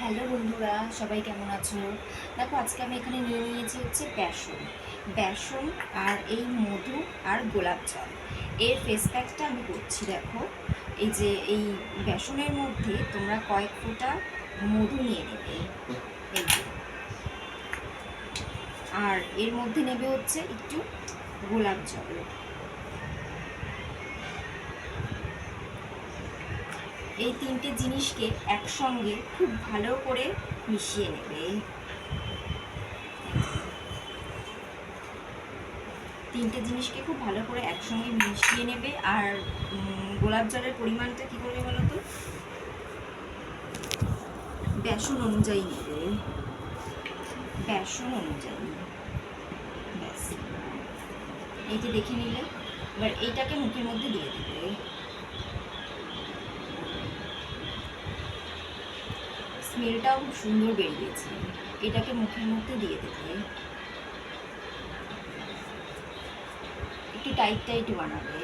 Hello বন্ধুরা, সবাই কেমন আছো? দেখো, আজকে আমি এখানে নিয়ে নিয়েছি হচ্ছে বেসন। বেসন আর এই মধু আর গোলাপ জল, এর ফেস প্যাকটা আমি করছি। দেখো, এই যে এই বেসনের মধ্যে তোমরা কয়েক ফোঁটা মধু নিয়ে নেবে, এই যে, আর এর মধ্যে নেবে হচ্ছে একটু গোলাপ জল। এই তিনটে জিনিসকে একসঙ্গে খুব ভালো করে মিশিয়ে নেবে। তিনটে জিনিসকে খুব ভালো করে একসঙ্গে মিশিয়ে নেবে। আর গোলাপ জলের পরিমাণটা কী করবে বলো তো, বেসন অনুযায়ী নেবে, বেসন অনুযায়ী। ব্যাস, এই যে দেখে নিলে। এবার এইটাকে মুখের মধ্যে দিয়ে দেবে। স্মেলটাও খুব সুন্দর বেরিয়েছে। এটাকে মুখের মধ্যে দিয়ে দেবে। একটু টাইট টাইট বানাবে।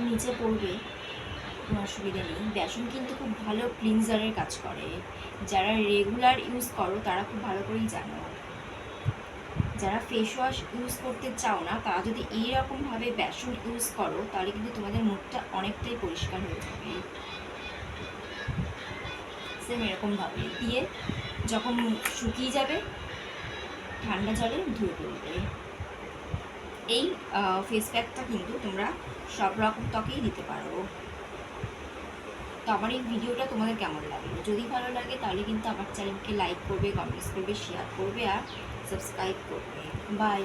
নিচে পড়বে, কোনো অসুবিধা নেই। বেসন কিন্তু খুব ভালো ক্লিনজারের কাজ করে। যারা রেগুলার ইউজ করো তারা খুব ভালো করেই জানো। যারা ফেস ওয়াশ ইউজ করতে চাও না, তারা যদি এইরকমভাবে বেসন ইউজ করো, তাহলে কিন্তু তোমাদের মুখটা অনেকটাই পরিষ্কার হয়ে যাবে। সেম এরকমভাবে দিয়ে যখন শুকিয়ে যাবে, ঠান্ডা জলে ধুয়ে ফেলবে। এই ফেস প্যাকটা কিন্তু তোমরা সব রকম ত্বকেই দিতে পারো। তো আমার এই ভিডিওটা তোমাদের কেমন লাগলো? যদি ভালো লাগে তাহলে কিন্তু আমার চ্যানেলকে লাইক করবে, কমেন্টস করবে, শেয়ার করবে আর সাবস্ক্রাইব করবে। বাই।